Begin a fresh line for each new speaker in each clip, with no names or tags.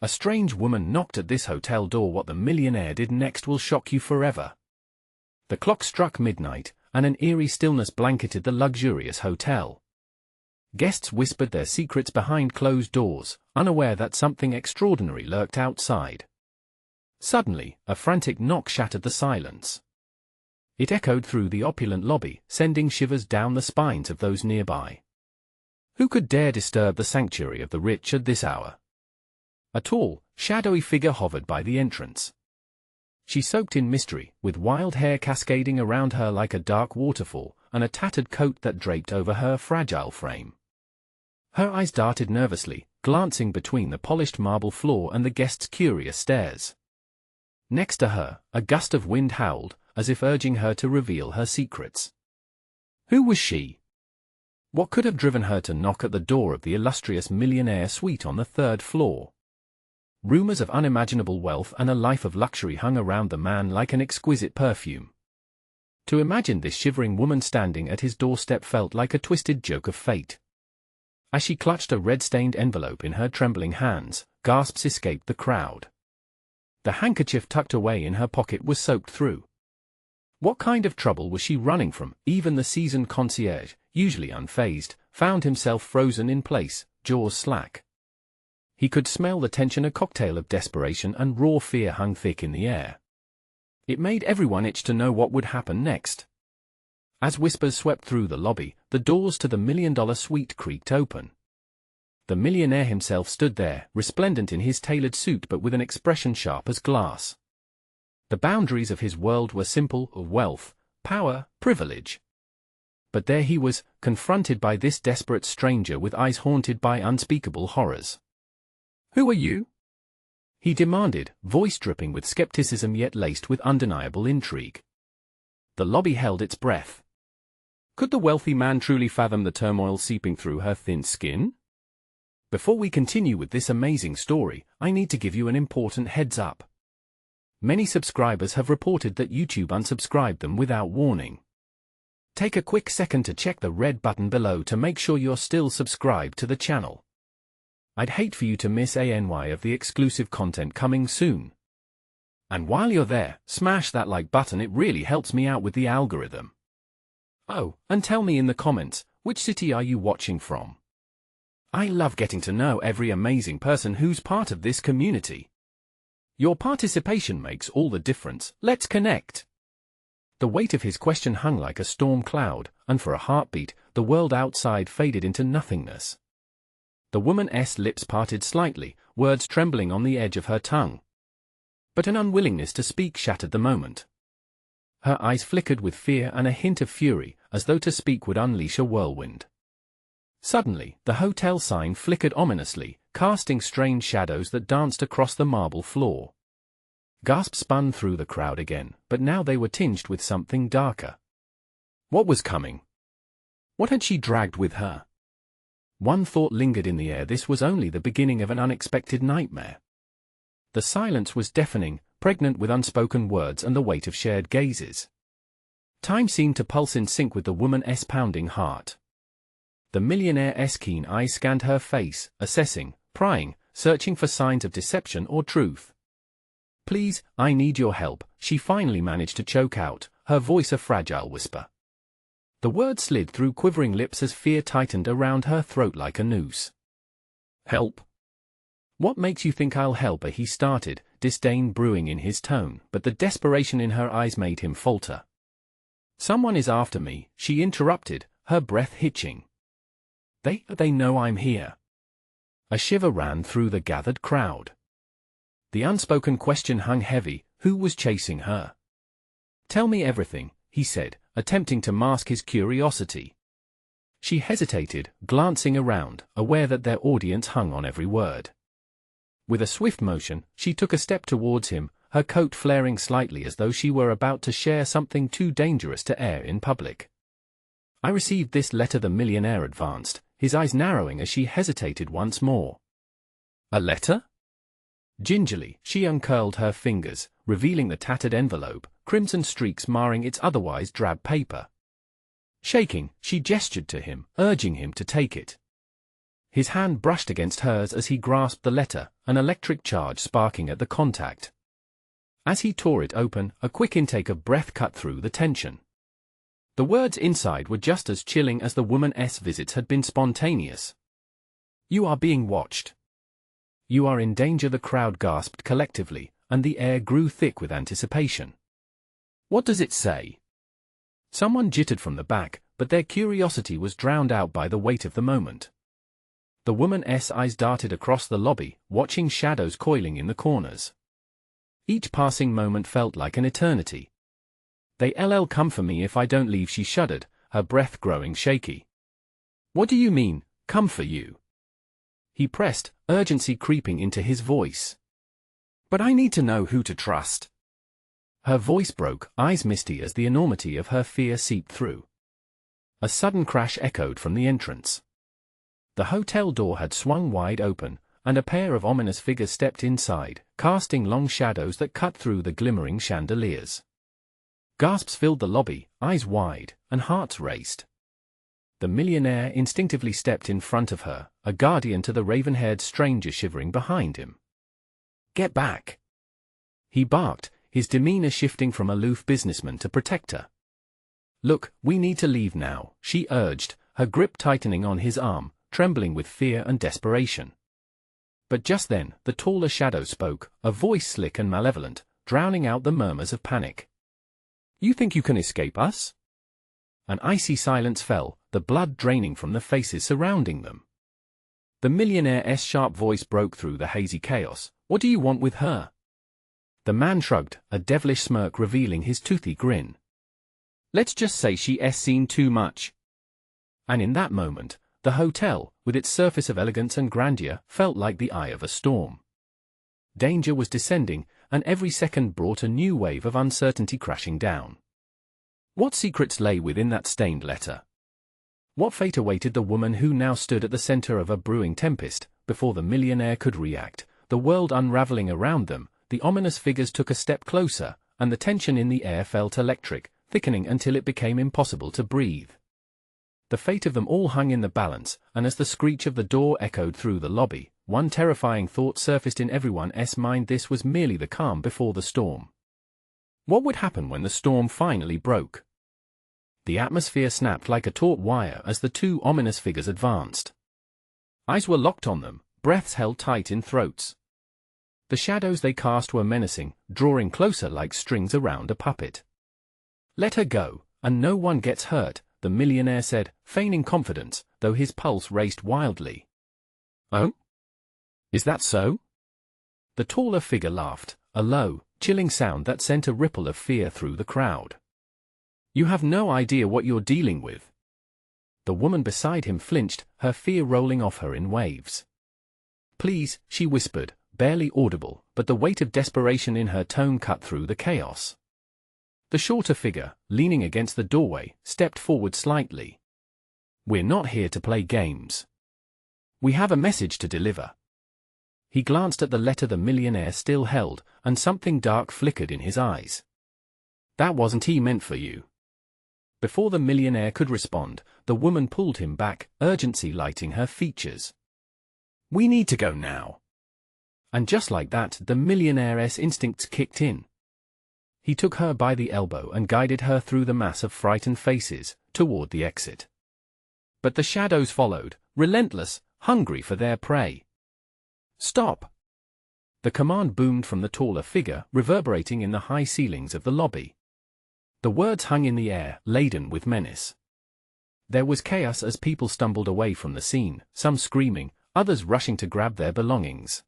A strange woman knocked at this hotel door. What the millionaire did next will shock you forever. The clock struck midnight, and an eerie stillness blanketed the luxurious hotel. Guests whispered their secrets behind closed doors, unaware that something extraordinary lurked outside. Suddenly, a frantic knock shattered the silence. It echoed through the opulent lobby, sending shivers down the spines of those nearby. Who could dare disturb the sanctuary of the rich at this hour? A tall, shadowy figure hovered by the entrance. She soaked in mystery, with wild hair cascading around her like a dark waterfall, and a tattered coat that draped over her fragile frame. Her eyes darted nervously, glancing between the polished marble floor and the guests' curious stares. Next to her, a gust of wind howled, as if urging her to reveal her secrets. Who was she? What could have driven her to knock at the door of the illustrious millionaire suite on the third floor? Rumors of unimaginable wealth and a life of luxury hung around the man like an exquisite perfume. To imagine this shivering woman standing at his doorstep felt like a twisted joke of fate. As she clutched a red-stained envelope in her trembling hands, gasps escaped the crowd. The handkerchief tucked away in her pocket was soaked through. What kind of trouble was she running from? Even the seasoned concierge, usually unfazed, found himself frozen in place, jaws slack. He could smell the tension. A cocktail of desperation and raw fear hung thick in the air. It made everyone itch to know what would happen next. As whispers swept through the lobby, the doors to the million-dollar suite creaked open. The millionaire himself stood there, resplendent in his tailored suit but with an expression sharp as glass. The boundaries of his world were simple: wealth, power, privilege. But there he was, confronted by this desperate stranger with eyes haunted by unspeakable horrors. "Who are you?" he demanded, voice dripping with skepticism yet laced with undeniable intrigue. The lobby held its breath. Could the wealthy man truly fathom the turmoil seeping through her thin skin? Before we continue with this amazing story, I need to give you an important heads up. Many subscribers have reported that YouTube unsubscribed them without warning. Take a quick second to check the red button below to make sure you're still subscribed to the channel. I'd hate for you to miss any of the exclusive content coming soon. And while you're there, smash that like button. It really helps me out with the algorithm. Oh, and tell me in the comments, which city are you watching from? I love getting to know every amazing person who's part of this community. Your participation makes all the difference. Let's connect. The weight of his question hung like a storm cloud, and for a heartbeat, the world outside faded into nothingness. The woman's lips parted slightly, words trembling on the edge of her tongue. But an unwillingness to speak shattered the moment. Her eyes flickered with fear and a hint of fury, as though to speak would unleash a whirlwind. Suddenly, the hotel sign flickered ominously, casting strange shadows that danced across the marble floor. Gasps spun through the crowd again, but now they were tinged with something darker. What was coming? What had she dragged with her? One thought lingered in the air: this was only the beginning of an unexpected nightmare. The silence was deafening, pregnant with unspoken words and the weight of shared gazes. Time seemed to pulse in sync with the woman's pounding heart. The millionaire's keen eyes scanned her face, assessing, prying, searching for signs of deception or truth. "Please, I need your help," she finally managed to choke out, her voice a fragile whisper. The words slid through quivering lips as fear tightened around her throat like a noose. "Help? What makes you think I'll help her?" he started, disdain brewing in his tone, but the desperation in her eyes made him falter. "Someone is after me," she interrupted, her breath hitching. They know I'm here." A shiver ran through the gathered crowd. The unspoken question hung heavy: who was chasing her? "Tell me everything," he said, attempting to mask his curiosity. She hesitated, glancing around, aware that their audience hung on every word. With a swift motion, she took a step towards him, her coat flaring slightly as though she were about to share something too dangerous to air in public. "I received this letter," the millionaire advanced, his eyes narrowing as she hesitated once more. "A letter?" Gingerly, she uncurled her fingers, revealing the tattered envelope, crimson streaks marring its otherwise drab paper. Shaking, she gestured to him, urging him to take it. His hand brushed against hers as he grasped the letter, an electric charge sparking at the contact. As he tore it open, a quick intake of breath cut through the tension. The words inside were just as chilling as the woman's visits had been spontaneous. "You are being watched. You are in danger," the crowd gasped collectively, and the air grew thick with anticipation. "What does it say?" Someone jittered from the back, but their curiosity was drowned out by the weight of the moment. The woman's eyes darted across the lobby, watching shadows coiling in the corners. Each passing moment felt like an eternity. "They'll come for me if I don't leave," she shuddered, her breath growing shaky. "What do you mean, come for you?" He pressed, urgency creeping into his voice. "But I need to know who to trust." Her voice broke, eyes misty as the enormity of her fear seeped through. A sudden crash echoed from the entrance. The hotel door had swung wide open, and a pair of ominous figures stepped inside, casting long shadows that cut through the glimmering chandeliers. Gasps filled the lobby, eyes wide, and hearts raced. The millionaire instinctively stepped in front of her, a guardian to the raven-haired stranger shivering behind him. "Get back!" he barked, his demeanor shifting from aloof businessman to protector. "Look, we need to leave now," she urged, her grip tightening on his arm, trembling with fear and desperation. But just then, the taller shadow spoke, a voice slick and malevolent, drowning out the murmurs of panic. "You think you can escape us?" An icy silence fell, the blood draining from the faces surrounding them. The millionaire's sharp voice broke through the hazy chaos. "What do you want with her?" The man shrugged, a devilish smirk revealing his toothy grin. "Let's just say she's seen too much." And in that moment, the hotel, with its surface of elegance and grandeur, felt like the eye of a storm. Danger was descending, and every second brought a new wave of uncertainty crashing down. What secrets lay within that stained letter? What fate awaited the woman who now stood at the center of a brewing tempest? Before the millionaire could react, the world unraveling around them, the ominous figures took a step closer, and the tension in the air felt electric, thickening until it became impossible to breathe. The fate of them all hung in the balance, and as the screech of the door echoed through the lobby, one terrifying thought surfaced in everyone's mind: this was merely the calm before the storm. What would happen when the storm finally broke? The atmosphere snapped like a taut wire as the two ominous figures advanced. Eyes were locked on them, breaths held tight in throats. The shadows they cast were menacing, drawing closer like strings around a puppet. "Let her go, and no one gets hurt," the millionaire said, feigning confidence, though his pulse raced wildly. "Oh? Is that so?" The taller figure laughed, a low, chilling sound that sent a ripple of fear through the crowd. "You have no idea what you're dealing with." The woman beside him flinched, her fear rolling off her in waves. "Please," she whispered, barely audible, but the weight of desperation in her tone cut through the chaos. The shorter figure, leaning against the doorway, stepped forward slightly. "We're not here to play games. We have a message to deliver." He glanced at the letter the millionaire still held, and something dark flickered in his eyes. "That wasn't he meant for you." Before the millionaire could respond, the woman pulled him back, urgency lighting her features. "We need to go now." And just like that, the millionaire's instincts kicked in. He took her by the elbow and guided her through the mass of frightened faces, toward the exit. But the shadows followed, relentless, hungry for their prey. "Stop!" The command boomed from the taller figure, reverberating in the high ceilings of the lobby. The words hung in the air, laden with menace. There was chaos as people stumbled away from the scene, some screaming, others rushing to grab their belongings.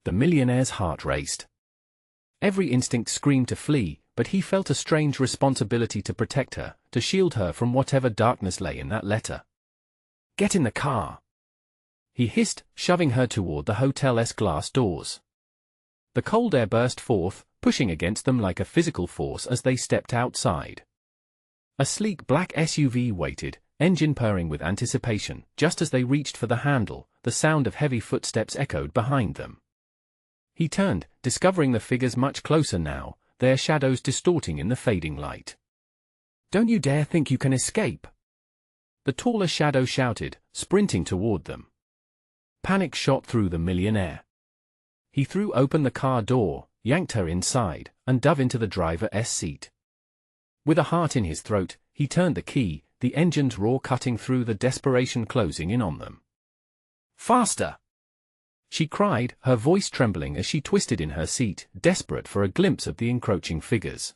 The millionaire's heart raced. Every instinct screamed to flee, but he felt a strange responsibility to protect her, to shield her from whatever darkness lay in that letter. "Get in the car!" he hissed, shoving her toward the hotel's glass doors. The cold air burst forth, pushing against them like a physical force as they stepped outside. A sleek black SUV waited, engine purring with anticipation. Just as they reached for the handle, the sound of heavy footsteps echoed behind them. He turned, discovering the figures much closer now, their shadows distorting in the fading light. "Don't you dare think you can escape!" The taller shadow shouted, sprinting toward them. Panic shot through the millionaire. He threw open the car door, yanked her inside, and dove into the driver's seat. With a heart in his throat, he turned the key, the engine's roar cutting through the desperation closing in on them. "Faster!" she cried, her voice trembling as she twisted in her seat, desperate for a glimpse of the encroaching figures.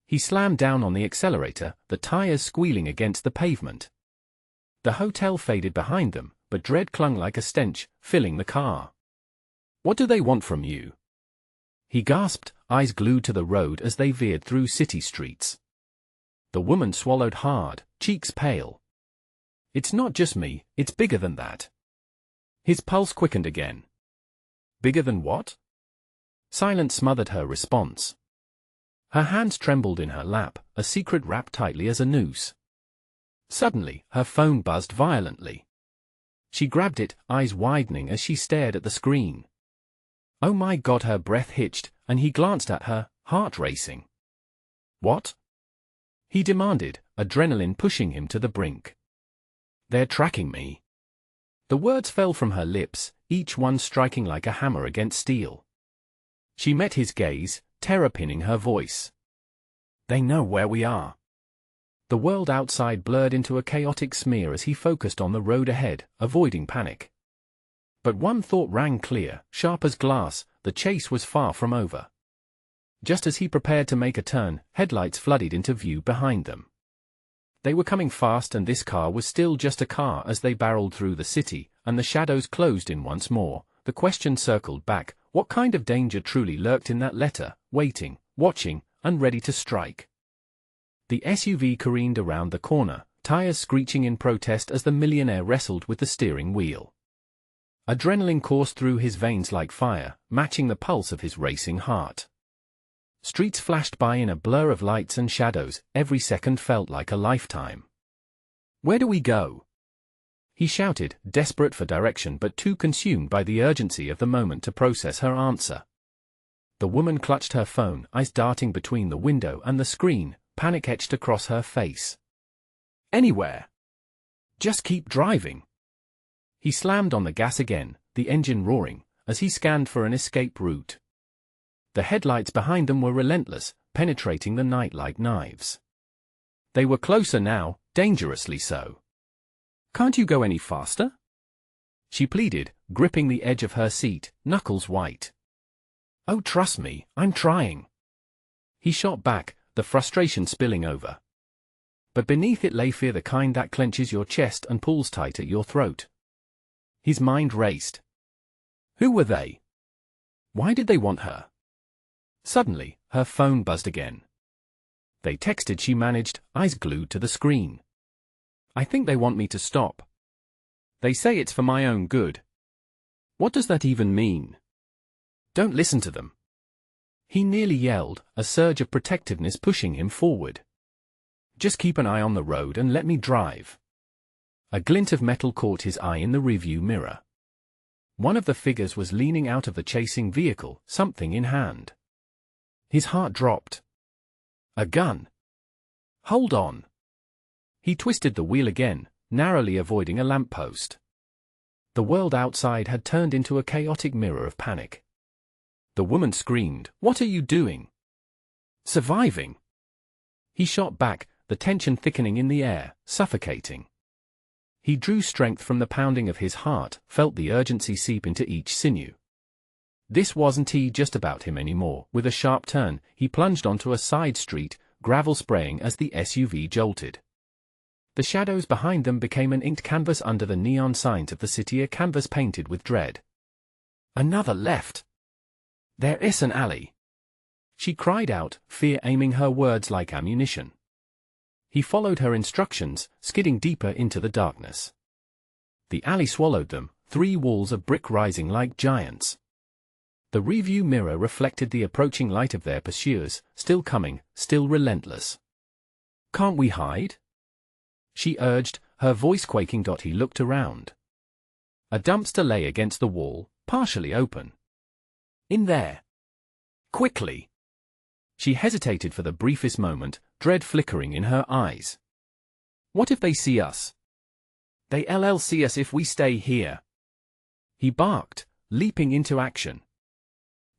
He slammed down on the accelerator, the tires squealing against the pavement. The hotel faded behind them, but dread clung like a stench, filling the car. "What do they want from you?" he gasped, eyes glued to the road as they veered through city streets. The woman swallowed hard, cheeks pale. "It's not just me, it's bigger than that." His pulse quickened again. "Bigger than what?" Silence smothered her response. Her hands trembled in her lap, a secret wrapped tightly as a noose. Suddenly, her phone buzzed violently. She grabbed it, eyes widening as she stared at the screen. Oh my God, her breath hitched, and he glanced at her, heart racing. "What?" he demanded, adrenaline pushing him to the brink. "They're tracking me." The words fell from her lips, each one striking like a hammer against steel. She met his gaze, terror pinning her voice. "They know where we are." The world outside blurred into a chaotic smear as he focused on the road ahead, avoiding panic. But one thought rang clear, sharp as glass: the chase was far from over. Just as he prepared to make a turn, headlights flooded into view behind them. They were coming fast, and this car was still just a car as they barreled through the city, and the shadows closed in once more. The question circled back: what kind of danger truly lurked in that letter, waiting, watching, and ready to strike? The SUV careened around the corner, tires screeching in protest as the millionaire wrestled with the steering wheel. Adrenaline coursed through his veins like fire, matching the pulse of his racing heart. Streets flashed by in a blur of lights and shadows, every second felt like a lifetime. "Where do we go?" he shouted, desperate for direction but too consumed by the urgency of the moment to process her answer. The woman clutched her phone, eyes darting between the window and the screen, panic etched across her face. "Anywhere. Just keep driving." He slammed on the gas again, the engine roaring, as he scanned for an escape route. The headlights behind them were relentless, penetrating the night like knives. They were closer now, dangerously so. "Can't you go any faster?" she pleaded, gripping the edge of her seat, knuckles white. "Oh, trust me, I'm trying." He shot back, the frustration spilling over. But beneath it lay fear, the kind that clenches your chest and pulls tight at your throat. His mind raced. Who were they? Why did they want her? Suddenly, her phone buzzed again. "They texted," she managed, eyes glued to the screen. "I think they want me to stop. They say it's for my own good." "What does that even mean?" "Don't listen to them," he nearly yelled, a surge of protectiveness pushing him forward. "Just keep an eye on the road and let me drive." A glint of metal caught his eye in the rearview mirror. One of the figures was leaning out of the chasing vehicle, something in hand. His heart dropped. A gun. "Hold on." He twisted the wheel again, narrowly avoiding a lamppost. The world outside had turned into a chaotic mirror of panic. The woman screamed, "What are you doing?" "Surviving." He shot back, the tension thickening in the air, suffocating. He drew strength from the pounding of his heart, felt the urgency seep into each sinew. This wasn't just about him anymore. With a sharp turn, he plunged onto a side street, gravel spraying as the SUV jolted. The shadows behind them became an inked canvas under the neon signs of the city, a canvas painted with dread. "Another left. There is an alley," she cried out, fear aiming her words like ammunition. He followed her instructions, skidding deeper into the darkness. The alley swallowed them, 3 walls of brick rising like giants. The rearview mirror reflected the approaching light of their pursuers, still coming, still relentless. "Can't we hide?" she urged, her voice quaking. He looked around. A dumpster lay against the wall, partially open. "In there. Quickly." She hesitated for the briefest moment, dread flickering in her eyes. "What if they see us?" "They'll see us if we stay here." he barked, leaping into action.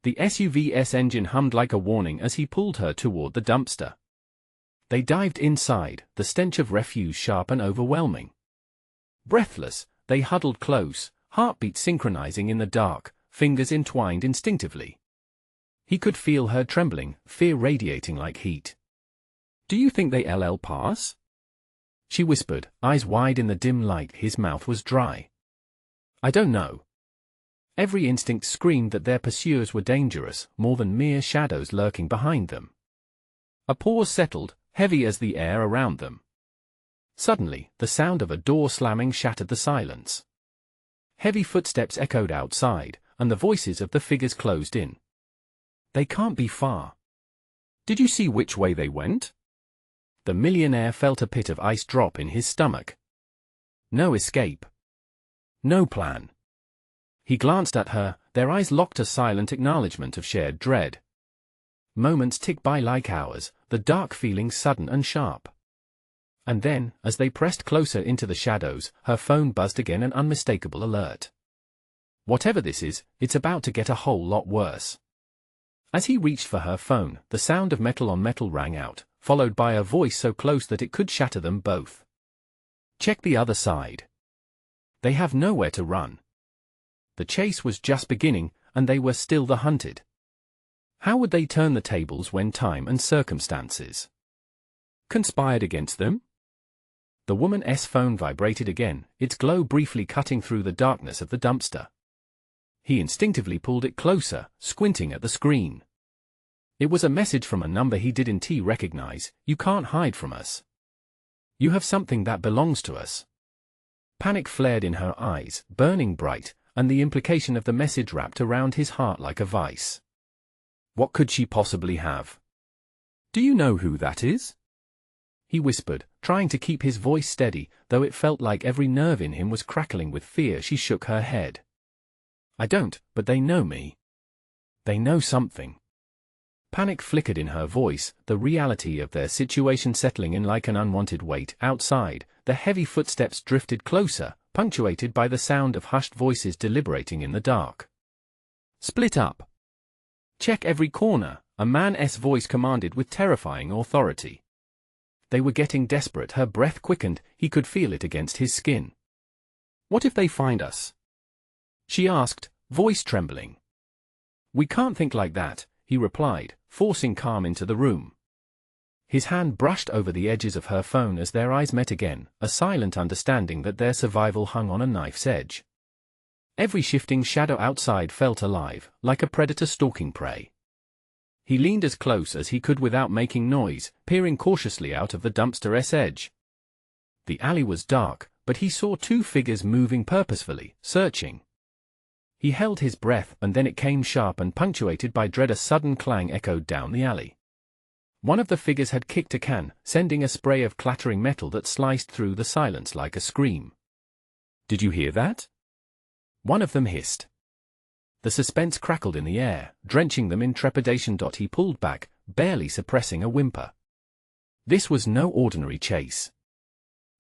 The SUV's engine hummed like a warning as he pulled her toward the dumpster. They dived inside, the stench of refuse sharp and overwhelming. Breathless, they huddled close, heartbeat synchronizing in the dark, fingers entwined instinctively. He could feel her trembling, fear radiating like heat. "Do you think they'll pass?" she whispered, eyes wide in the dim light. His mouth was dry. "I don't know." Every instinct screamed that their pursuers were dangerous, more than mere shadows lurking behind them. A pause settled, heavy as the air around them. Suddenly, the sound of a door slamming shattered the silence. Heavy footsteps echoed outside, and the voices of the figures closed in. "They can't be far. Did you see which way they went?" The millionaire felt a pit of ice drop in his stomach. No escape. No plan. He glanced at her, their eyes locked, a silent acknowledgement of shared dread. Moments ticked by like hours, the dark feeling sudden and sharp. And then, as they pressed closer into the shadows, her phone buzzed again, an unmistakable alert. Whatever this is, it's about to get a whole lot worse. As he reached for her phone, the sound of metal on metal rang out, followed by a voice so close that it could shatter them both. "Check the other side. They have nowhere to run." The chase was just beginning, and they were still the hunted. How would they turn the tables when time and circumstances conspired against them? The woman's phone vibrated again, its glow briefly cutting through the darkness of the dumpster. He instinctively pulled it closer, squinting at the screen. It was a message from a number he didn't recognize. "You can't hide from us. You have something that belongs to us." Panic flared in her eyes, burning bright, and the implication of the message wrapped around his heart like a vice. What could she possibly have? "Do you know who that is?" he whispered, trying to keep his voice steady, though it felt like every nerve in him was crackling with fear. She shook her head. "I don't, but they know me. They know something." Panic flickered in her voice, the reality of their situation settling in like an unwanted weight. Outside, the heavy footsteps drifted closer, punctuated by the sound of hushed voices deliberating in the dark. "Split up. Check every corner," a man's voice commanded with terrifying authority. They were getting desperate. Her breath quickened, he could feel it against his skin. "What if they find us?" she asked, voice trembling. "We can't think like that," he replied, forcing calm into the room. His hand brushed over the edges of her phone as their eyes met again, a silent understanding that their survival hung on a knife's edge. Every shifting shadow outside felt alive, like a predator stalking prey. He leaned as close as he could without making noise, peering cautiously out of the dumpster's edge. The alley was dark, but he saw two figures moving purposefully, searching. He held his breath, and then it came sharp and punctuated by dread. A sudden clang echoed down the alley. One of the figures had kicked a can, sending a spray of clattering metal that sliced through the silence like a scream. "Did you hear that?" one of them hissed. The suspense crackled in the air, drenching them in trepidation. He pulled back, barely suppressing a whimper. This was no ordinary chase.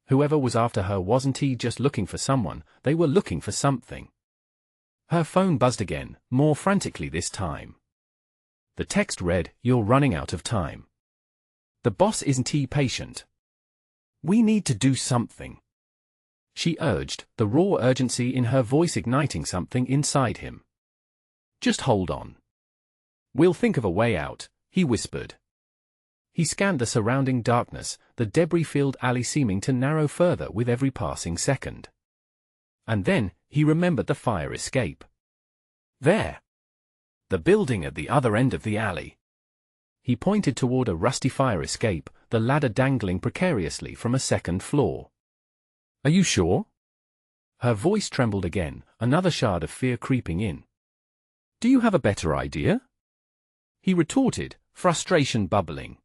Whoever was after her wasn't just looking for someone, they were looking for something. Her phone buzzed again, more frantically this time. The text read, "You're running out of time. The boss isn't patient. We need to do something," she urged, the raw urgency in her voice igniting something inside him. "Just hold on. We'll think of a way out," he whispered. He scanned the surrounding darkness, the debris-filled alley seeming to narrow further with every passing second. And then, he remembered the fire escape. There. The building at the other end of the alley. He pointed toward a rusty fire escape, the ladder dangling precariously from a second floor. "Are you sure?" Her voice trembled again, another shard of fear creeping in. "Do you have a better idea?" he retorted, frustration bubbling.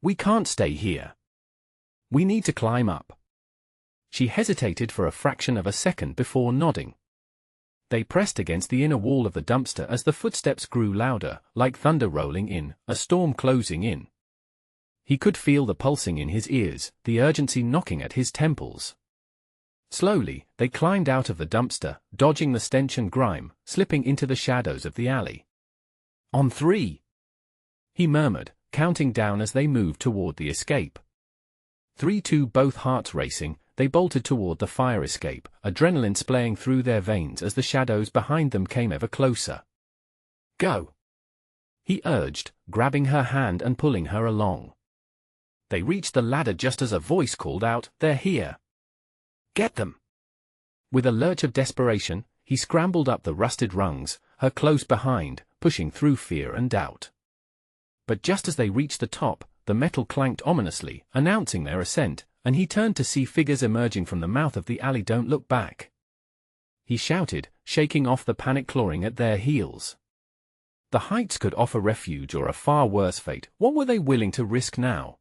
"We can't stay here. We need to climb up." She hesitated for a fraction of a second before nodding. They pressed against the inner wall of the dumpster as the footsteps grew louder, like thunder rolling in, a storm closing in. He could feel the pulsing in his ears, the urgency knocking at his temples. Slowly, they climbed out of the dumpster, dodging the stench and grime, slipping into the shadows of the alley. "On 3!" he murmured, counting down as they moved toward the escape. 3, 2, both hearts racing, they bolted toward the fire escape, adrenaline splaying through their veins as the shadows behind them came ever closer. "Go!" he urged, grabbing her hand and pulling her along. They reached the ladder just as a voice called out, "They're here! Get them!" With a lurch of desperation, he scrambled up the rusted rungs, her close behind, pushing through fear and doubt. But just as they reached the top, the metal clanked ominously, announcing their ascent, and he turned to see figures emerging from the mouth of the alley. "Don't look back!" he shouted, shaking off the panic clawing at their heels. The heights could offer refuge or a far worse fate. What were they willing to risk now?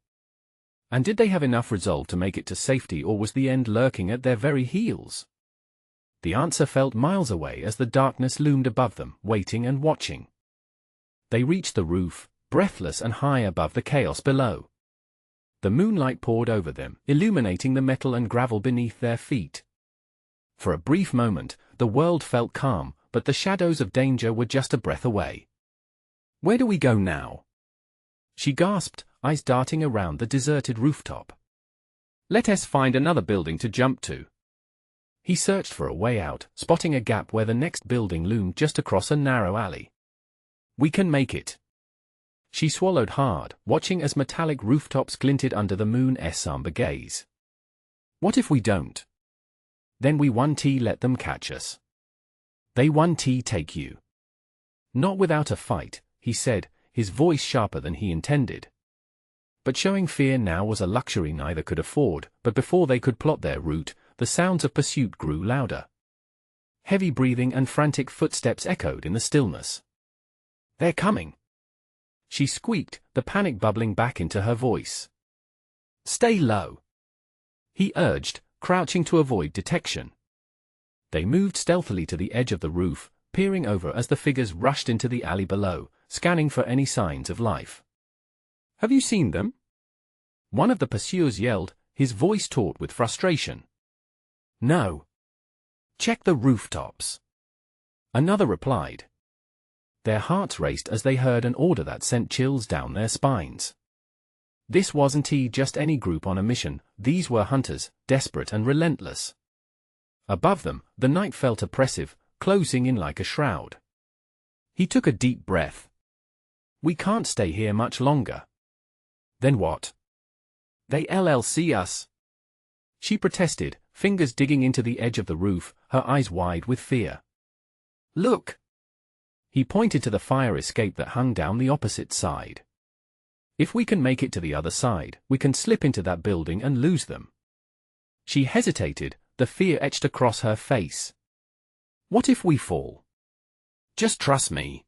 And did they have enough resolve to make it to safety, or was the end lurking at their very heels? The answer felt miles away as the darkness loomed above them, waiting and watching. They reached the roof, breathless and high above the chaos below. The moonlight poured over them, illuminating the metal and gravel beneath their feet. For a brief moment, the world felt calm, but the shadows of danger were just a breath away. "Where do we go now?" she gasped, eyes darting around the deserted rooftop. "Let us find another building to jump to." He searched for a way out, spotting a gap where the next building loomed just across a narrow alley. "We can make it." She swallowed hard, watching as metallic rooftops glinted under the moon's somber gaze. "What if we don't?" "Then we won't let them catch us. They won't take you." "Not without a fight," he said, his voice sharper than he intended. But showing fear now was a luxury neither could afford, but before they could plot their route, the sounds of pursuit grew louder. Heavy breathing and frantic footsteps echoed in the stillness. "They're coming!" she squeaked, the panic bubbling back into her voice. "Stay low," he urged, crouching to avoid detection. They moved stealthily to the edge of the roof, peering over as the figures rushed into the alley below, scanning for any signs of life. "Have you seen them?" one of the pursuers yelled, his voice taut with frustration. "No." "Check the rooftops," another replied. Their hearts raced as they heard an order that sent chills down their spines. This wasn't just any group on a mission, these were hunters, desperate and relentless. Above them, the night felt oppressive, closing in like a shroud. He took a deep breath. "We can't stay here much longer." "Then what?" "They'll see us," she protested, fingers digging into the edge of the roof, her eyes wide with fear. "Look!" He pointed to the fire escape that hung down the opposite side. "If we can make it to the other side, we can slip into that building and lose them." She hesitated, the fear etched across her face. "What if we fall?" "Just trust me."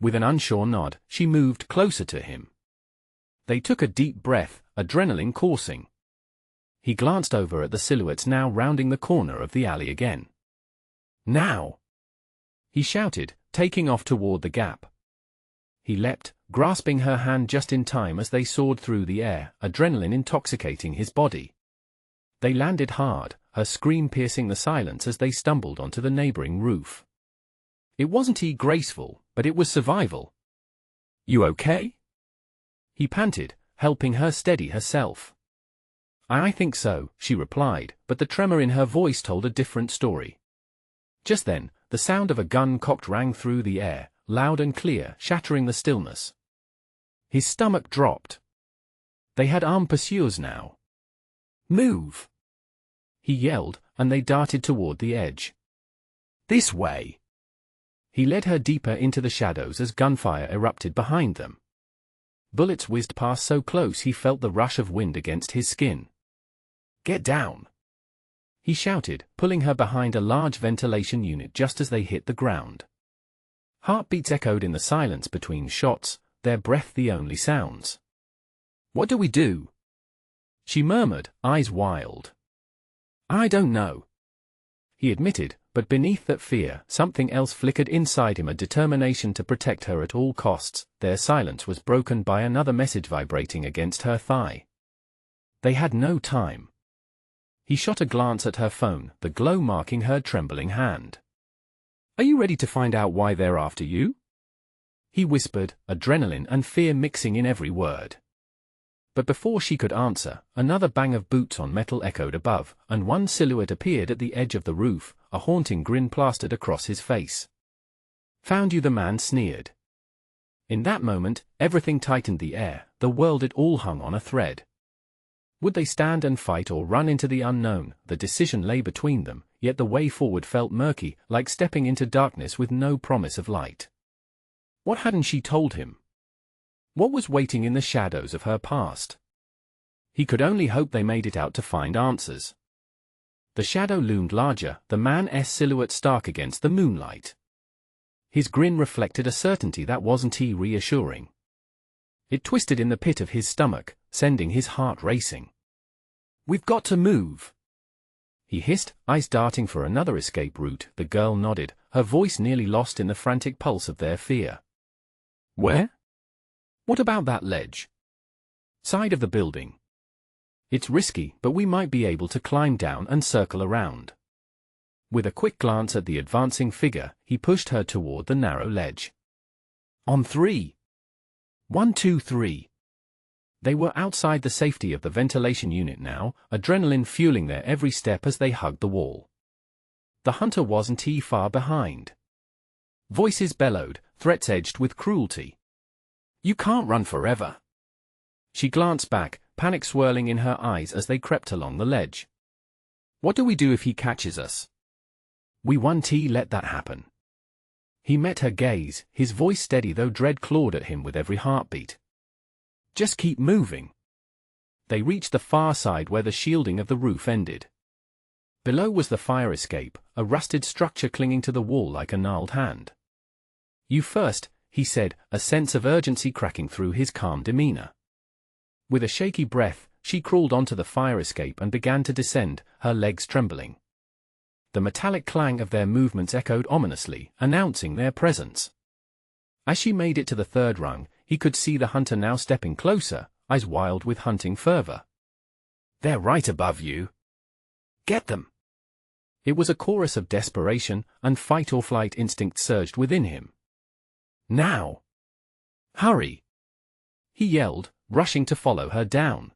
With an unsure nod, she moved closer to him. They took a deep breath, adrenaline coursing. He glanced over at the silhouettes now rounding the corner of the alley again. "Now!" he shouted, taking off toward the gap. He leapt, grasping her hand just in time as they soared through the air, adrenaline intoxicating his body. They landed hard, her scream piercing the silence as they stumbled onto the neighboring roof. It wasn't graceful, but it was survival. "You okay?" he panted, helping her steady herself. "I think so," she replied, but the tremor in her voice told a different story. Just then, the sound of a gun cocked rang through the air, loud and clear, shattering the stillness. His stomach dropped. They had armed pursuers now. "Move!" he yelled, and they darted toward the edge. "This way!" He led her deeper into the shadows as gunfire erupted behind them. Bullets whizzed past so close he felt the rush of wind against his skin. "Get down!" he shouted, pulling her behind a large ventilation unit just as they hit the ground. Heartbeats echoed in the silence between shots, their breath the only sounds. "What do we do?" she murmured, eyes wild. "I don't know," he admitted, but beneath that fear, something else flickered inside him, a determination to protect her at all costs. Their silence was broken by another message vibrating against her thigh. They had no time. He shot a glance at her phone, the glow marking her trembling hand. "Are you ready to find out why they're after you?" he whispered, adrenaline and fear mixing in every word. But before she could answer, another bang of boots on metal echoed above, and one silhouette appeared at the edge of the roof, a haunting grin plastered across his face. "Found you," the man sneered. In that moment, everything tightened. The air, the world, it all hung on a thread. Would they stand and fight or run into the unknown? The decision lay between them, yet the way forward felt murky, like stepping into darkness with no promise of light. What hadn't she told him? What was waiting in the shadows of her past? He could only hope they made it out to find answers. The shadow loomed larger, the man's silhouette stark against the moonlight. His grin reflected a certainty that wasn't reassuring. It twisted in the pit of his stomach, sending his heart racing. "We've got to move," he hissed, eyes darting for another escape route. The girl nodded, her voice nearly lost in the frantic pulse of their fear. "Where?" "What about that ledge?" "Side of the building. It's risky, but we might be able to climb down and circle around." With a quick glance at the advancing figure, he pushed her toward the narrow ledge. "On 3. 1, 2, 3. They were outside the safety of the ventilation unit now, adrenaline fueling their every step as they hugged the wall. The hunter wasn't far behind. Voices bellowed, threats edged with cruelty. "You can't run forever." She glanced back, panic swirling in her eyes as they crept along the ledge. "What do we do if he catches us?" "We won't let that happen." He met her gaze, his voice steady though dread clawed at him with every heartbeat. "Just keep moving." They reached the far side where the shielding of the roof ended. Below was the fire escape, a rusted structure clinging to the wall like a gnarled hand. "You first," he said, a sense of urgency cracking through his calm demeanor. With a shaky breath, she crawled onto the fire escape and began to descend, her legs trembling. The metallic clang of their movements echoed ominously, announcing their presence. As she made it to the third rung, he could see the hunter now stepping closer, eyes wild with hunting fervor. "They're right above you. Get them!" It was a chorus of desperation, and fight-or-flight instinct surged within him. "Now! Hurry!" he yelled, rushing to follow her down.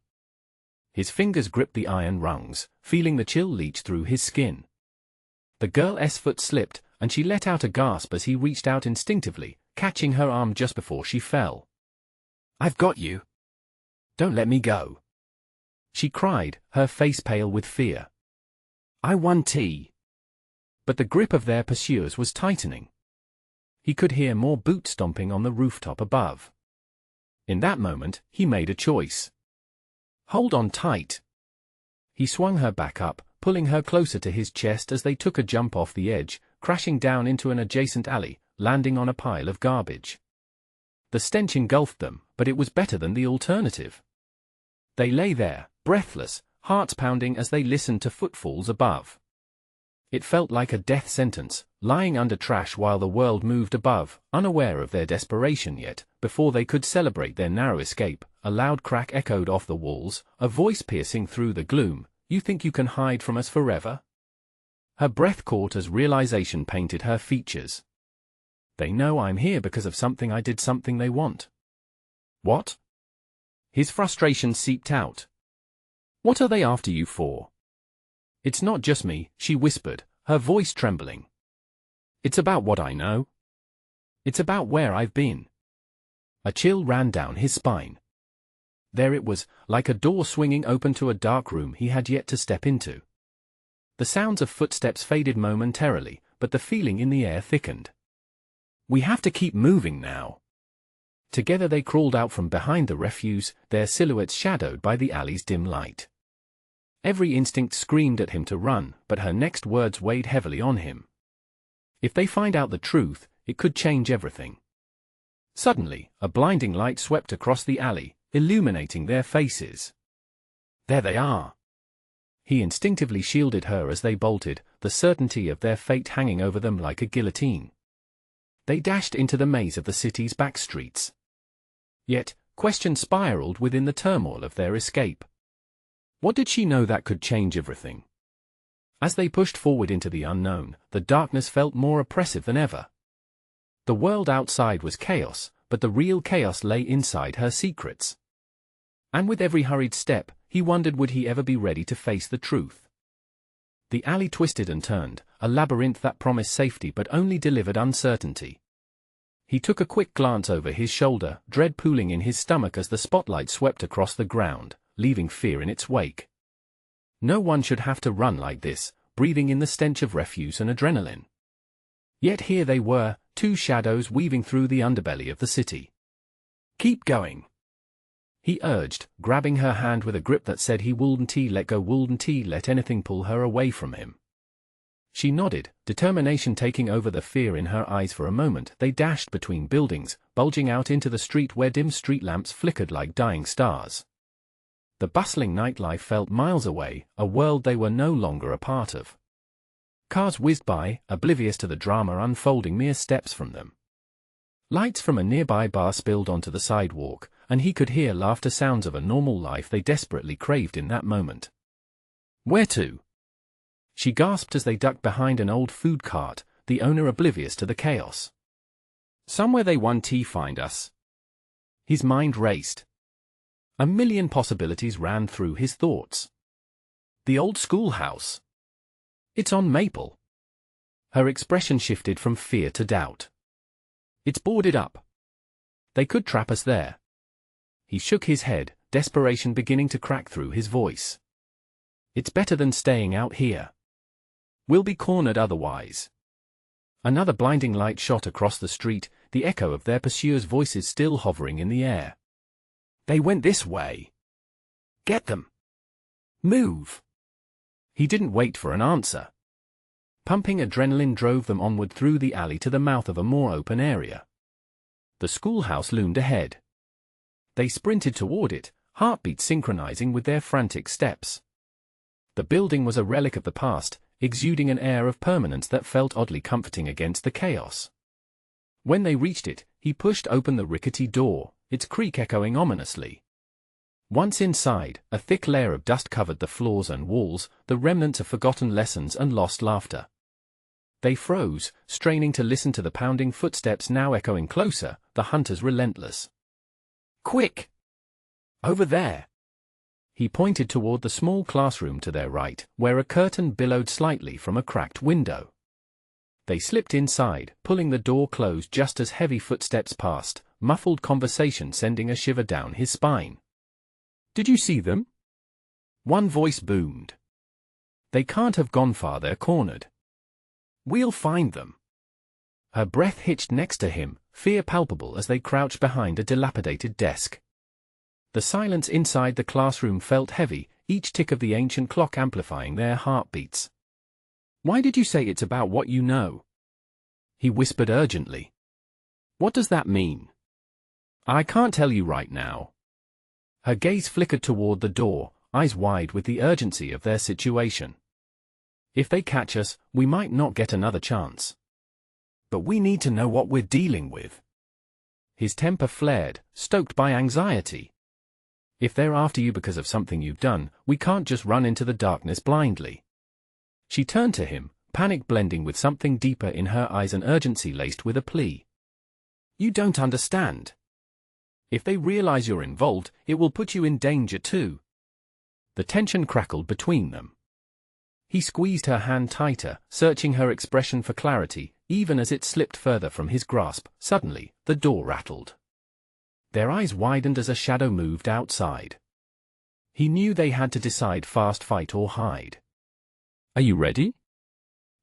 His fingers gripped the iron rungs, feeling the chill leach through his skin. The girl's foot slipped, and she let out a gasp as he reached out instinctively, catching her arm just before she fell. "I've got you. Don't let me go," she cried, her face pale with fear. "I won tea." But the grip of their pursuers was tightening. He could hear more boot stomping on the rooftop above. In that moment, he made a choice. "Hold on tight." He swung her back up, pulling her closer to his chest as they took a jump off the edge, crashing down into an adjacent alley, landing on a pile of garbage. The stench engulfed them, but it was better than the alternative. They lay there, breathless, hearts pounding as they listened to footfalls above. It felt like a death sentence, lying under trash while the world moved above, unaware of their desperation yet. Before they could celebrate their narrow escape, a loud crack echoed off the walls, a voice piercing through the gloom. "You think you can hide from us forever?" Her breath caught as realization painted her features. "They know I'm here because of something I did, something they want." "What?" His frustration seeped out. "What are they after you for?" "It's not just me," she whispered, her voice trembling. "It's about what I know. It's about where I've been." A chill ran down his spine. There it was, like a door swinging open to a dark room he had yet to step into. The sounds of footsteps faded momentarily, but the feeling in the air thickened. "We have to keep moving now." Together they crawled out from behind the refuse, their silhouettes shadowed by the alley's dim light. Every instinct screamed at him to run, but her next words weighed heavily on him. If they find out the truth, it could change everything. Suddenly, a blinding light swept across the alley, illuminating their faces. "There they are." He instinctively shielded her as they bolted, the certainty of their fate hanging over them like a guillotine. They dashed into the maze of the city's back streets. Yet, question spiraled within the turmoil of their escape. What did she know that could change everything? As they pushed forward into the unknown, the darkness felt more oppressive than ever. The world outside was chaos, but the real chaos lay inside her secrets. And with every hurried step, he wondered would he ever be ready to face the truth. The alley twisted and turned, a labyrinth that promised safety but only delivered uncertainty. He took a quick glance over his shoulder, dread pooling in his stomach as the spotlight swept across the ground, leaving fear in its wake. No one should have to run like this, breathing in the stench of refuse and adrenaline. Yet here they were, two shadows weaving through the underbelly of the city. "Keep going," he urged, grabbing her hand with a grip that said he wouldn't let go, wouldn't let anything pull her away from him. She nodded, determination taking over the fear in her eyes. For a moment they dashed between buildings, bulging out into the street where dim street lamps flickered like dying stars. The bustling nightlife felt miles away, a world they were no longer a part of. Cars whizzed by, oblivious to the drama unfolding mere steps from them. Lights from a nearby bar spilled onto the sidewalk, and he could hear laughter, sounds of a normal life they desperately craved in that moment. "Where to?" she gasped as they ducked behind an old food cart, the owner oblivious to the chaos. "Somewhere they want to find us." His mind raced. A million possibilities ran through his thoughts. The old schoolhouse. "It's on Maple." Her expression shifted from fear to doubt. "It's boarded up. They could trap us there." He shook his head, desperation beginning to crack through his voice. "It's better than staying out here. We'll be cornered otherwise." Another blinding light shot across the street, the echo of their pursuers' voices still hovering in the air. "They went this way. Get them. Move." He didn't wait for an answer. Pumping adrenaline drove them onward through the alley to the mouth of a more open area. The schoolhouse loomed ahead. They sprinted toward it, heartbeats synchronizing with their frantic steps. The building was a relic of the past, exuding an air of permanence that felt oddly comforting against the chaos. When they reached it, he pushed open the rickety door, its creak echoing ominously. Once inside, a thick layer of dust covered the floors and walls, the remnants of forgotten lessons and lost laughter. They froze, straining to listen to the pounding footsteps now echoing closer, the hunters relentless. "Quick! Over there!" He pointed toward the small classroom to their right, where a curtain billowed slightly from a cracked window. They slipped inside, pulling the door closed just as heavy footsteps passed, muffled conversation sending a shiver down his spine. "Did you see them?" One voice boomed. "They can't have gone far, they're cornered." "We'll find them." Her breath hitched next to him, fear palpable as they crouched behind a dilapidated desk. The silence inside the classroom felt heavy, each tick of the ancient clock amplifying their heartbeats. "Why did you say it's about what you know?" he whispered urgently. "What does that mean?" "I can't tell you right now." Her gaze flickered toward the door, eyes wide with the urgency of their situation. "If they catch us, we might not get another chance. But we need to know what we're dealing with." His temper flared, stoked by anxiety. "If they're after you because of something you've done, we can't just run into the darkness blindly." She turned to him, panic blending with something deeper in her eyes and urgency laced with a plea. "You don't understand. If they realize you're involved, it will put you in danger too." The tension crackled between them. He squeezed her hand tighter, searching her expression for clarity, even as it slipped further from his grasp. Suddenly, the door rattled. Their eyes widened as a shadow moved outside. He knew they had to decide fast, fight or hide. "Are you ready?"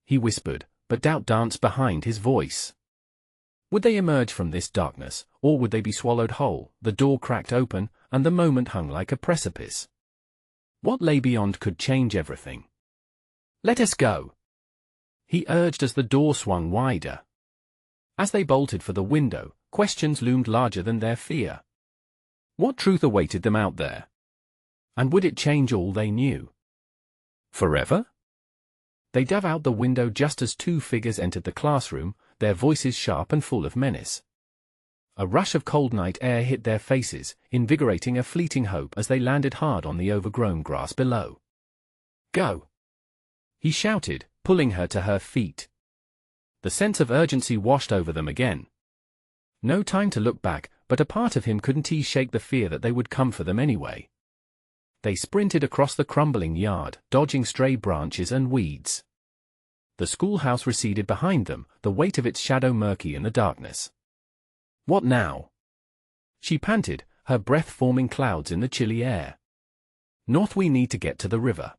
he whispered, but doubt danced behind his voice. Would they emerge from this darkness, or would they be swallowed whole? The door cracked open, and the moment hung like a precipice. What lay beyond could change everything. "Let us go," he urged as the door swung wider. As they bolted for the window, questions loomed larger than their fear. What truth awaited them out there? And would it change all they knew? Forever? They dove out the window just as two figures entered the classroom, their voices sharp and full of menace. A rush of cold night air hit their faces, invigorating a fleeting hope as they landed hard on the overgrown grass below. "Go!" he shouted, pulling her to her feet. The sense of urgency washed over them again. No time to look back, but a part of him couldn't shake the fear that they would come for them anyway. They sprinted across the crumbling yard, dodging stray branches and weeds. The schoolhouse receded behind them, the weight of its shadow murky in the darkness. "What now?" she panted, her breath forming clouds in the chilly air. "North, we need to get to the river.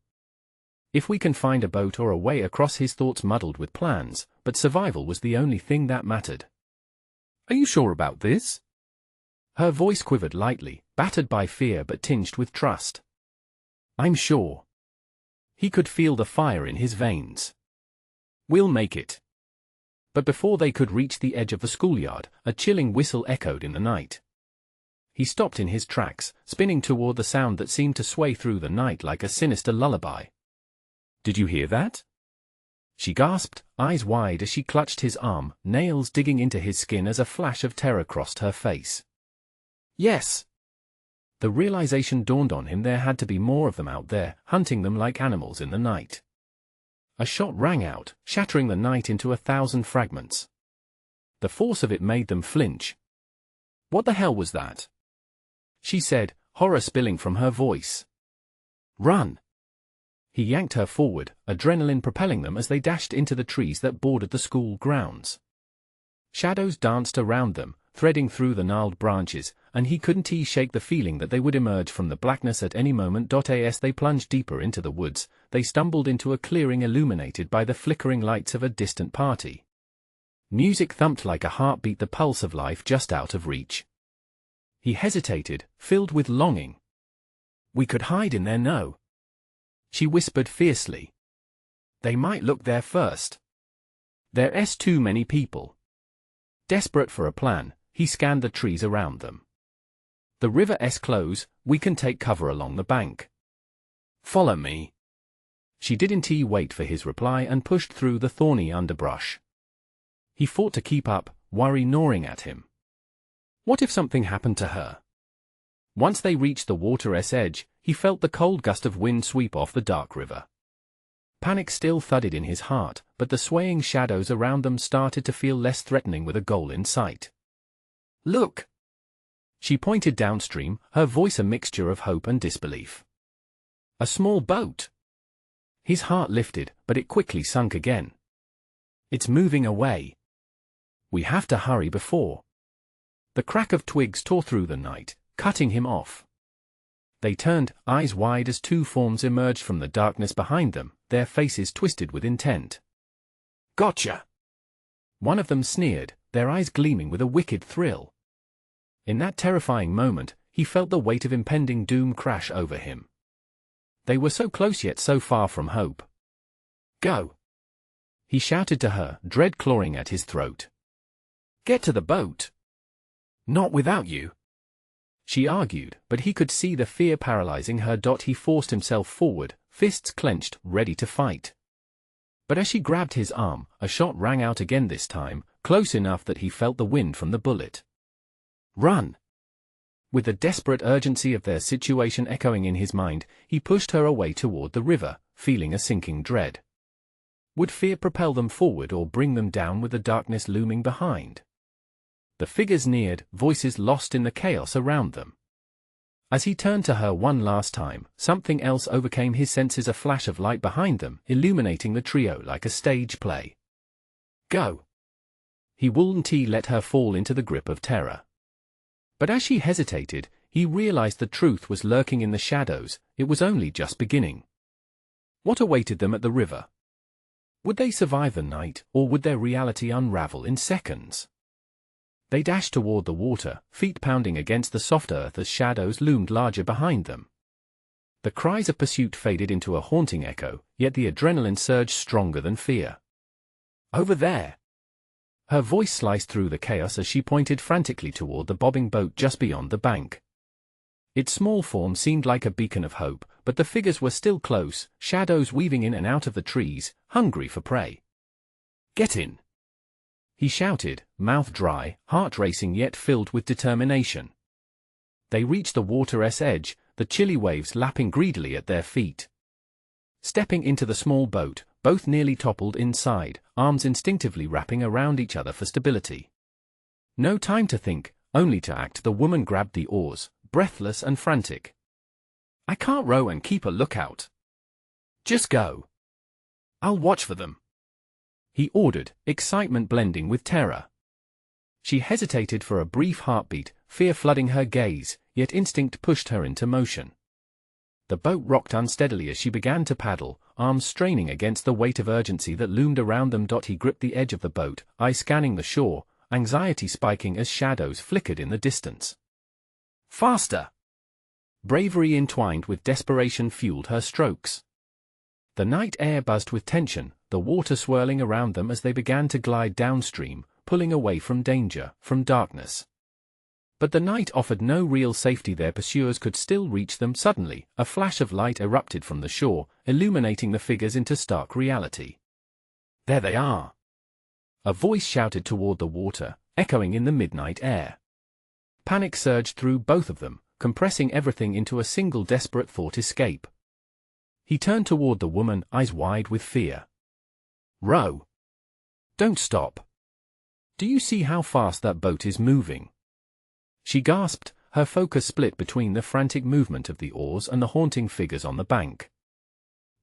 If we can find a boat or a way across." His thoughts muddled with plans, but survival was the only thing that mattered. "Are you sure about this?" Her voice quivered lightly, battered by fear but tinged with trust. "I'm sure." He could feel the fire in his veins. "We'll make it." But before they could reach the edge of the schoolyard, a chilling whistle echoed in the night. He stopped in his tracks, spinning toward the sound that seemed to sway through the night like a sinister lullaby. "Did you hear that?" she gasped, eyes wide as she clutched his arm, nails digging into his skin as a flash of terror crossed her face. "Yes." The realization dawned on him there had to be more of them out there, hunting them like animals in the night. A shot rang out, shattering the night into 1,000 fragments. The force of it made them flinch. "What the hell was that?" she said, horror spilling from her voice. "Run!" He yanked her forward, adrenaline propelling them as they dashed into the trees that bordered the school grounds. Shadows danced around them, threading through the gnarled branches, and he couldn't shake the feeling that they would emerge from the blackness at any moment. As they plunged deeper into the woods, they stumbled into a clearing illuminated by the flickering lights of a distant party. Music thumped like a heartbeat, the pulse of life just out of reach. He hesitated, filled with longing. "We could hide in there, no?" she whispered fiercely. "They might look there first. There's too many people." Desperate for a plan, he scanned the trees around them. "The river's close, we can take cover along the bank." "Follow me." She didn't wait for his reply and pushed through the thorny underbrush. He fought to keep up, worry gnawing at him. What if something happened to her? Once they reached the water's edge, he felt the cold gust of wind sweep off the dark river. Panic still thudded in his heart, but the swaying shadows around them started to feel less threatening with a goal in sight. "Look!" She pointed downstream, her voice a mixture of hope and disbelief. "A small boat." His heart lifted, but it quickly sunk again. "It's moving away. We have to hurry before." The crack of twigs tore through the night, cutting him off. They turned, eyes wide as two forms emerged from the darkness behind them, their faces twisted with intent. "Gotcha!" One of them sneered, their eyes gleaming with a wicked thrill. In that terrifying moment, he felt the weight of impending doom crash over him. They were so close yet so far from hope. "Go!" he shouted to her, dread clawing at his throat. "Get to the boat." "Not without you," she argued, but he could see the fear paralyzing her. He forced himself forward, fists clenched, ready to fight. But as she grabbed his arm, a shot rang out again, this time, close enough that he felt the wind from the bullet. "Run!" With the desperate urgency of their situation echoing in his mind, he pushed her away toward the river, feeling a sinking dread. Would fear propel them forward or bring them down with the darkness looming behind? The figures neared, voices lost in the chaos around them. As he turned to her one last time, something else overcame his senses, a flash of light behind them, illuminating the trio like a stage play. "Go!" He wouldn't let her fall into the grip of terror. But as she hesitated, he realized the truth was lurking in the shadows. It was only just beginning. What awaited them at the river? Would they survive the night, or would their reality unravel in seconds? They dashed toward the water, feet pounding against the soft earth as shadows loomed larger behind them. The cries of pursuit faded into a haunting echo, yet the adrenaline surged stronger than fear. "Over there!" Her voice sliced through the chaos as she pointed frantically toward the bobbing boat just beyond the bank. Its small form seemed like a beacon of hope, but the figures were still close, shadows weaving in and out of the trees, hungry for prey. "Get in!" he shouted, mouth dry, heart racing yet filled with determination. They reached the water's edge, the chilly waves lapping greedily at their feet. Stepping into the small boat, both nearly toppled inside, arms instinctively wrapping around each other for stability. No time to think, only to act. The woman grabbed the oars, breathless and frantic. "I can't row and keep a lookout." "Just go. I'll watch for them," he ordered, excitement blending with terror. She hesitated for a brief heartbeat, fear flooding her gaze, yet instinct pushed her into motion. The boat rocked unsteadily as she began to paddle, arms straining against the weight of urgency that loomed around them. He gripped the edge of the boat, eyes scanning the shore, anxiety spiking as shadows flickered in the distance. "Faster!" Bravery entwined with desperation fueled her strokes. The night air buzzed with tension, the water swirling around them as they began to glide downstream, pulling away from danger, from darkness. But the night offered no real safety. Their pursuers could still reach them. Suddenly, a flash of light erupted from the shore, illuminating the figures into stark reality. "There they are!" A voice shouted toward the water, echoing in the midnight air. Panic surged through both of them, compressing everything into a single desperate thought: escape. He turned toward the woman, eyes wide with fear. "Row! Don't stop! Do you see how fast that boat is moving?" She gasped, her focus split between the frantic movement of the oars and the haunting figures on the bank.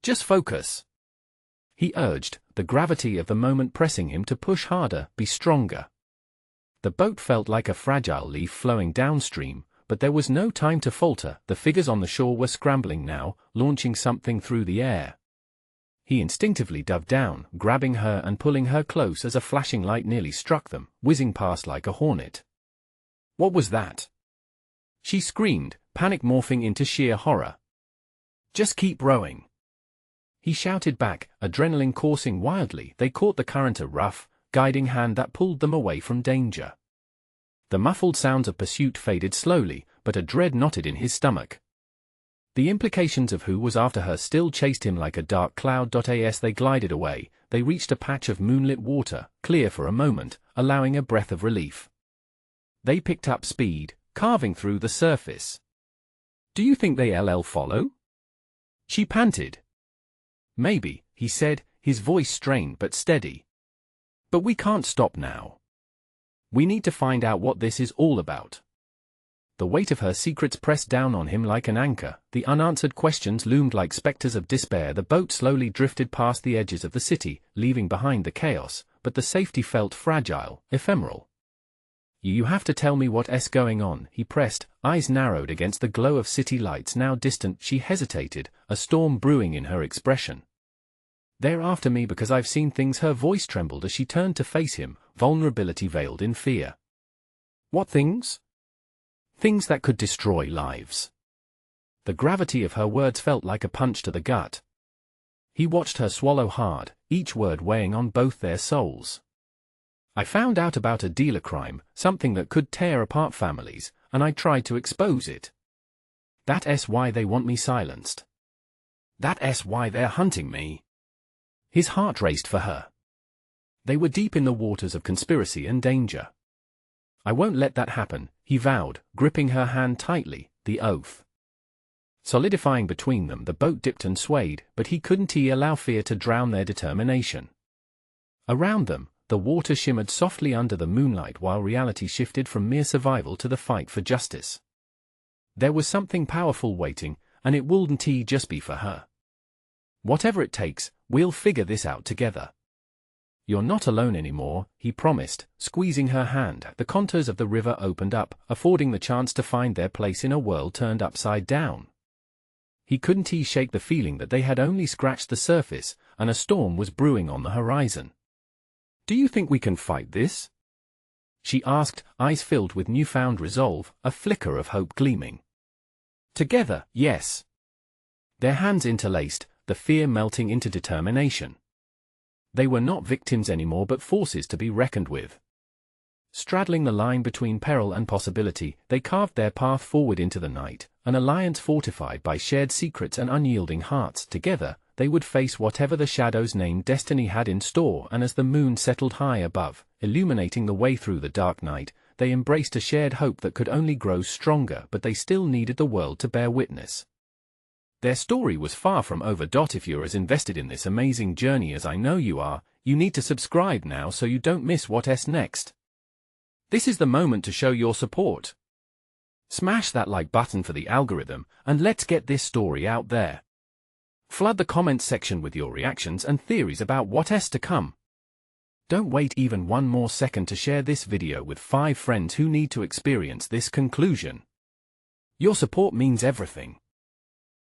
"Just focus," he urged, the gravity of the moment pressing him to push harder, be stronger. The boat felt like a fragile leaf flowing downstream, but there was no time to falter. The figures on the shore were scrambling now, launching something through the air. He instinctively dove down, grabbing her and pulling her close as a flashing light nearly struck them, whizzing past like a hornet. "What was that?" she screamed, panic morphing into sheer horror. "Just keep rowing," he shouted back, adrenaline coursing wildly. They caught the current, a rough, guiding hand that pulled them away from danger. The muffled sounds of pursuit faded slowly, but a dread knotted in his stomach. The implications of who was after her still chased him like a dark cloud. As they glided away, they reached a patch of moonlit water, clear for a moment, allowing a breath of relief. They picked up speed, carving through the surface. "Do you think they'll follow?" she panted. "Maybe," he said, his voice strained but steady. "But we can't stop now. We need to find out what this is all about." The weight of her secrets pressed down on him like an anchor. The unanswered questions loomed like specters of despair. The boat slowly drifted past the edges of the city, leaving behind the chaos, but the safety felt fragile, ephemeral. "You have to tell me what's going on," he pressed, eyes narrowed against the glow of city lights now distant. She hesitated, a storm brewing in her expression. "They're after me because I've seen things." Her voice trembled as she turned to face him, vulnerability veiled in fear. "What things?" "Things that could destroy lives." The gravity of her words felt like a punch to the gut. He watched her swallow hard, each word weighing on both their souls. "I found out about a dealer crime, something that could tear apart families, and I tried to expose it. That's why they want me silenced. That's why they're hunting me." His heart raced for her. They were deep in the waters of conspiracy and danger. "I won't let that happen," he vowed, gripping her hand tightly, the oath solidifying between them. The boat dipped and swayed, but he couldn't allow fear to drown their determination. Around them, the water shimmered softly under the moonlight while reality shifted from mere survival to the fight for justice. There was something powerful waiting, and it wouldn't just be for her. "Whatever it takes, we'll figure this out together." "You're not alone anymore," he promised, squeezing her hand. The contours of the river opened up, affording the chance to find their place in a world turned upside down. He couldn't shake the feeling that they had only scratched the surface, and a storm was brewing on the horizon. "Do you think we can fight this?" she asked, eyes filled with newfound resolve, a flicker of hope gleaming. "Together, yes." Their hands interlaced, the fear melting into determination. They were not victims anymore but forces to be reckoned with. Straddling the line between peril and possibility, they carved their path forward into the night, an alliance fortified by shared secrets and unyielding hearts. Together, they would face whatever the shadows named destiny had in store, and as the moon settled high above, illuminating the way through the dark night, they embraced a shared hope that could only grow stronger, but they still needed the world to bear witness. Their story was far from over. If you're as invested in this amazing journey as I know you are, you need to subscribe now so you don't miss what's next. This is the moment to show your support. Smash that like button for the algorithm, and let's get this story out there. Flood the comments section with your reactions and theories about what's to come. Don't wait even one more second to share this video with 5 friends who need to experience this conclusion. Your support means everything.